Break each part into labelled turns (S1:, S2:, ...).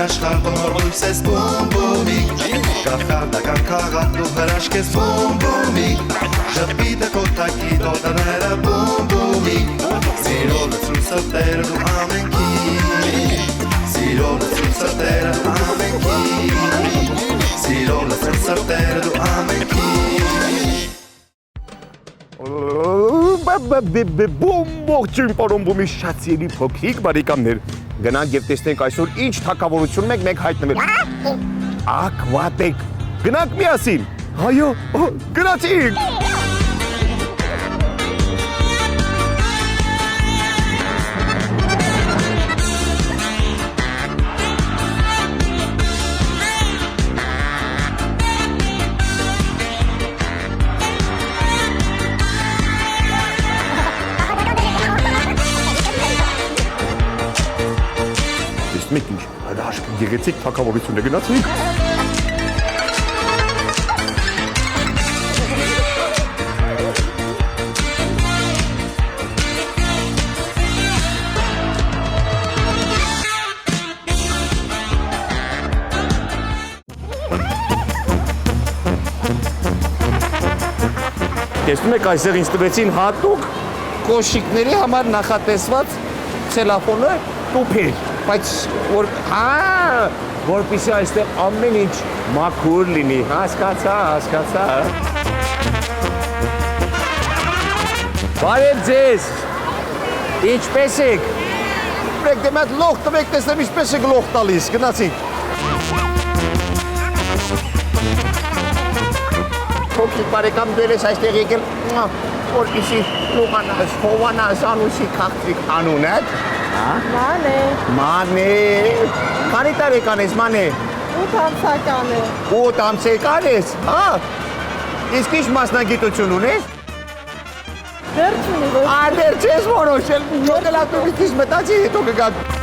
S1: աշխարհ բորույս ես բոմբոմի Կախարդական քաղաք դու հրաշք ես բոմբոմի Ժպիտը կոտակի տոտաները բոմբոմի Սիրո լծրու սրտերը դու ամենքի Սիրո լծրու սրտերը դու ամենքի Սիրո լծրու սրտերը դու ամենքի
S2: Ողջույն պարոն Բոմի շատ սիրելի փոքրիկ բարեկամներ Գնանք եւ տեսնենք այսօր ինչ թակավորություն մենք հայտնվել Ակ վատեք Գնանք միասին Այո գնացինք Մեկ ինչ հրաշք գեղեցիկ թակավորություն է գնացինք Տեսնում եք այստեղ ինձ տվեցին հատուկ կոշիկների համար նախատեսված ցելոֆանը տուփեր բայց որպեսզի այստեղ ամեն ինչ մաքուր լինի, հասկացա։ Բարև ձեզ, ինչպես եք, բրեք դեմ այդ լող տվեք, տեսնեմ ինչպես եք լող տալիս, գնացինք։ Փոքրիկ բարեկամ դու ես այստեղ եկել, որպեսզի լողանաս, հովանաս, անուսի քաղցրիկ անուն եք։ Մանե, քանի տարեկան ես մանե։
S3: 8 ամսական է։
S2: 8 ամսական ես, իսկ ինչ մասնագիտություն ունես։
S3: Դեռ չունի ոչ։
S2: Դեռ չես որոշել, յոգելատուվից մտածի հետո կգանք։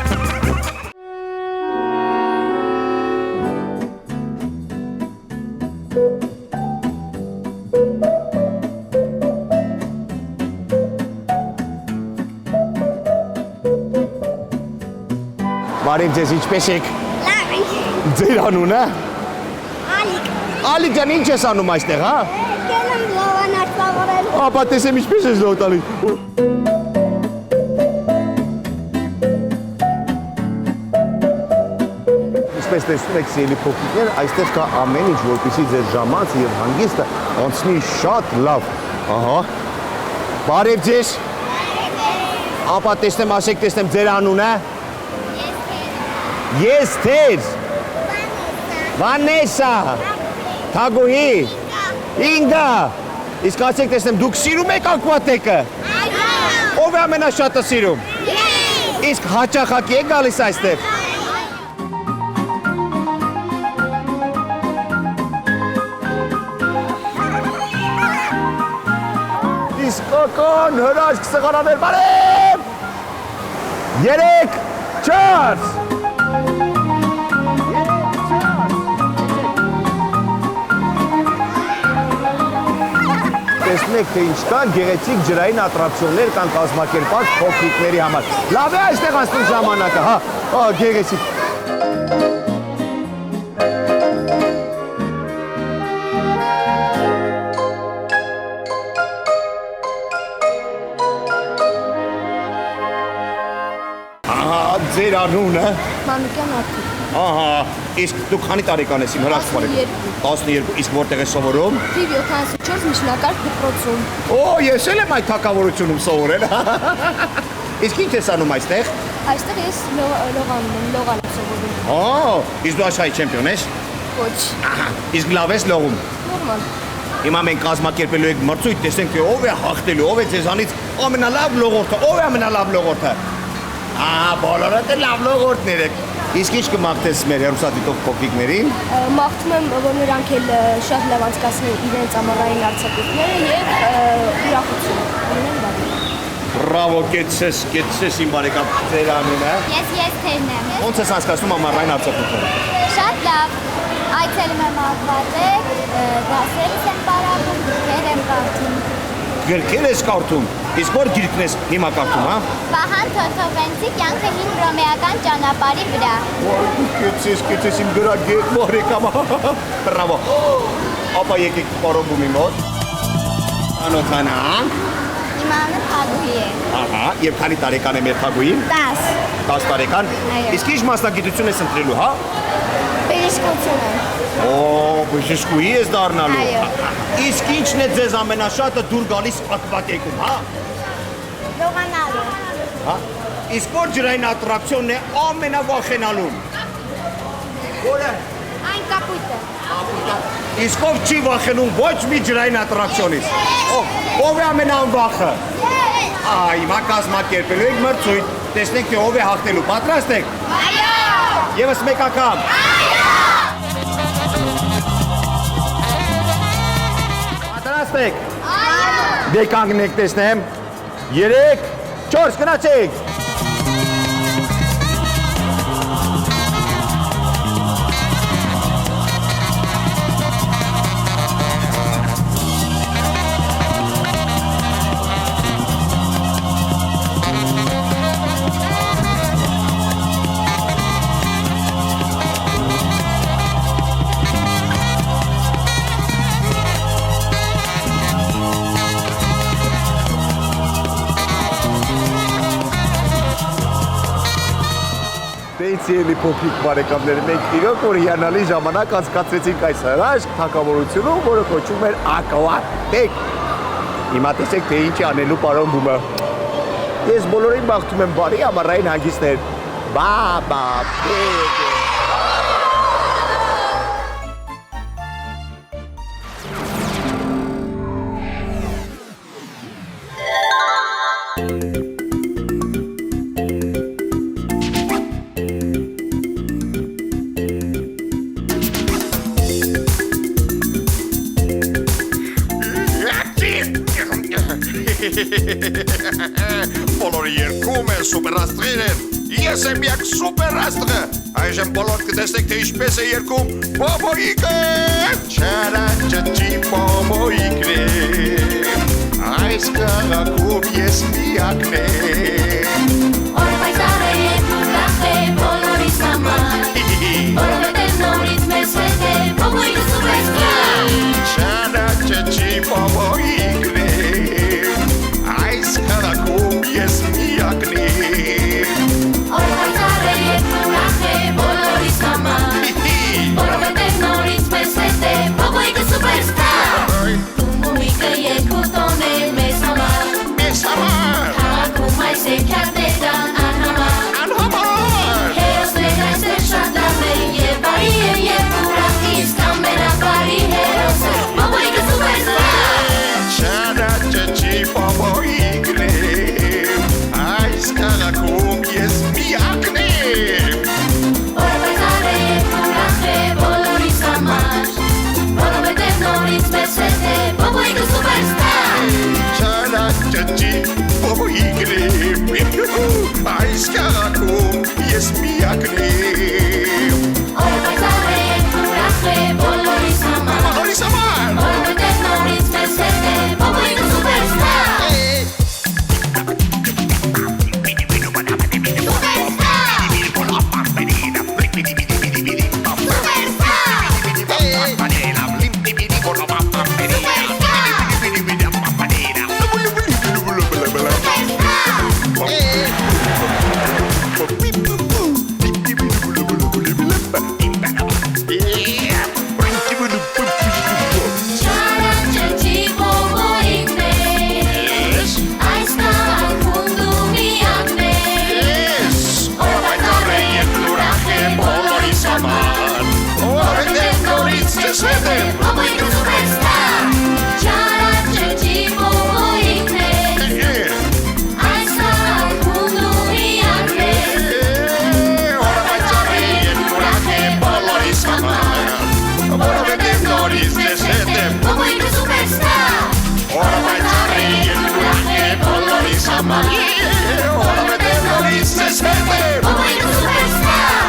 S2: Բարև ձեզ, ինչպես եք։
S4: Լավ ենք։
S2: Ձեր անունը։
S4: Ալիկ։
S2: Ալիկ ջան, ինչ ես անում այստեղ, հա։
S4: Գնում լավան արտավորել։
S2: Ապա տեսեմ ինչպես ես լող տալիս։ Ինչպես տեսնում եք սիրելի փոքրիկներ, այստեղ կա ամեն ինչ, որպեսզի ձեր ժամանցը եւ հանգիստը անցնի շատ լավ։ Ահա։ Բարև ձեզ։ Ապա տեսնեմ ձեր անունը։ Ես թեր։ Վանեսա։ Թագուհի։ Ինգա։ Իսկ ասեք տեսնեմ դուք սիրում եք ակվատեկը։
S4: Այո։
S2: Ով է ամենաշատը սիրում։
S4: Ես։
S2: Իսկ հաճախակի եք գալիս այստեղ։ Իսկական հրաշք սեղաններ բարև։ 3, 4 Տեսնեք, թե ինչ կան գեղեցիկ ջրային ատրակցիոններ կան կազմակերպած փոքրիկների համար։ Լավ է այստեղ անցնում ժամանակը, հա, գեղեցիկ։ Ձեր անունը։
S3: Մանուկյան Արտիկ։
S2: Ահա, իսկ դու քանի տարեկան ես իմ հրաշք բարեկամ։ 12, իսկ որտեղ ես սովորում։
S3: Թիվ 74 միջնակարգ դպրոցում։
S2: Ես էլ եմ այդ թակավորությունում սովորել։ Իսկ ինչ ես անում այստեղ։
S3: Այստեղ ես լողանում եմ, լողալ եմ սովորում։
S2: Իսկ դու աշխարհի չեմպիոն ես։
S3: Ոչ։
S2: Իսկ լավ ես լողում։
S3: Նորմալ։
S2: Հիմա մենք կազմակերպելու ենք մրցույթ, տեսենք թե ով է հաղթելու, ով է ձեզանից ամենալավ լողորդը, ով է ամենալավ լողորդը։ Բոլորը դե լավ լողորդներ եք։ Իսկ ինչ կմաղթես մեր հեռուստադիտող փոքրիկներին։
S3: Մաղթում եմ, որ նրանք էլ շատ լավ անցկացնեն իրենց ամառային արձակուրդները եւ ուրախություն։ Ամեն բան։
S2: Բրավո, կեցես իմ բարեկամ, ձեր անունը։
S4: Ես թերն եմ։
S2: Ոնց ես անցկացնում ամառային արձակուրդները։
S4: Շատ լավ։ Այցելում եմ ակվատեկ, դասերս եմ պարապում, գրքեր եմ կարդում։
S2: Գրքեր ես կարդում։ Իսկ որ գիրքն ես հիմա կարդում, հա։
S4: Վահան Թոթովենցի կյանքը հին հռոմեական ճանապարհի վրա։
S2: Կեցես իմ գրագետ մորեկամա։ Բրավո։ Ապա եկեք պարոն բումի մոտ։ Անոթանանք։
S4: Իմ անունը Փագուհի է։
S2: Ահա, եւ քանի տարեկան է մեր Փագուին։
S4: 10։
S2: 10 տարեկան։
S4: Այո։
S2: Իսկ ինչ մասնագիտություն ես ընտրելու, հա։
S4: Բժշկությունը։
S2: Օ, բժշկուհի ես դառնալու։
S4: Այո։
S2: Իսկ ինչն է ձեզ ամենաշատը դուր գալիս ակվատեկում, հա։
S4: Լողանալը։
S2: Հա։ Իսկ որ ջրային ատրակցիոնն է ամենավախենալուն։ Որը։
S4: Այն կապույտը։
S2: Իսկ ով չի վախենում ոչ մի ջրային ատրակցիոնից։ Ով է ամենանվախը։ Հիմա կազմակերպելու ենք մրցույթ։ Տեսնենք թե ով է հաղթելու։ Պատրաստ եք։
S4: Այո։
S2: Եվս մեկ անգամ։ Պատրաստ եք։
S4: Այո։
S2: Դե կանգնեք տեսնեմ։ 3, 4 գնացեք։ Սիրելի փոքրիկ բարեկամներ, մենք իրոք որ հիանալի ժամանակ անցկացրեցինք այս հրաշք թագավորությունում, որը կոչվում էր Ակվատեք։ Հիմա տեսեք թե ինչ է անելու պարոն Բումը։ Ես բոլորին մաղթում եմ բարի ամառային հանգիստներ։ Բաբա բեբե։
S5: Բոլորը երկում են, սուպերաստրին են, ես եմ միակ սուպերաստրը, այժմ բոլոր կտեսնեք, թե ինչպես է երկում Բոբոիկը, չարաճճի Բոբոիկն է, այս քաղաքում ես միակն եմ,
S6: Օրվայցար է երկում լախ է բոլորիս համար, որովհետև նորից մեզ հետ է Բոբոիկը սուպերստար,
S5: չարաճճի Բոբոիկն է, այս քաղաքում ես միակն եմ,
S6: Օրվայցար է երկում լախ է բոլորիս համար, որովհետև նորից մեզ հետ է Բոբոիկը սուպերստար, Բոբոիկը երկու տոն է մեզ համար,
S5: մեզ համար,
S6: քաղաքում այս երկյատներն անհամար, հերոսներ այստեղ շատ լավ է և բարի է և ուրախ, իսկ ամենաբարի հերոսը Բոբոիկը սուպերստար,
S5: չարաճճի Բոբոիկն է, այս քաղաքում ես միակն եմ,
S6: Օրվայցար է երկում լախ է բոլորիս համար, որովհետև նորից մեզ հետ է Բոբոիկը սուպերստար,
S5: չարաճճի Բոբոիկն եմ, այս քաղաքում ես միակն եմ,
S6: Օրվայցար է երկում լախ է բոլորիս համար,
S5: բոլորիս համար,
S6: որովհետև նորից մեզ հետ է Բոբոիկը սուպերստար, Չարաճճի Բոբոիկն ես, այս քաղաքում դու միակն ես,
S5: Օրվայցար է երկու ուրախ է բոլորիս համար, որովհետև նորից ես հետ եմ,
S6: Բոբոիկը սուպերստար, Չարաճճի Բոբոիկն ես, այս քաղաքում դու միակն ես,
S5: Օրվայցար է երկու ուրախ է բոլորիս համար, որովհետև նորից ես հետ եմ,
S6: Բոբոիկը սուպերստար,
S5: Օրվայցար է երկու ուրախ է բոլորիս համար, որովհետև նորից ես հետ եմ,
S6: Բոբոիկը սուպերստար,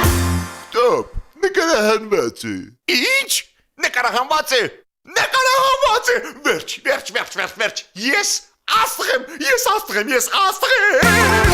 S5: Տոպ, նկարահանված է։ Ինչ? Նկարահանված է։ Նկարահանված է։ Վերջ։ Ես Աստղ եմ, ես աստղ եմ, ես աստղ եմ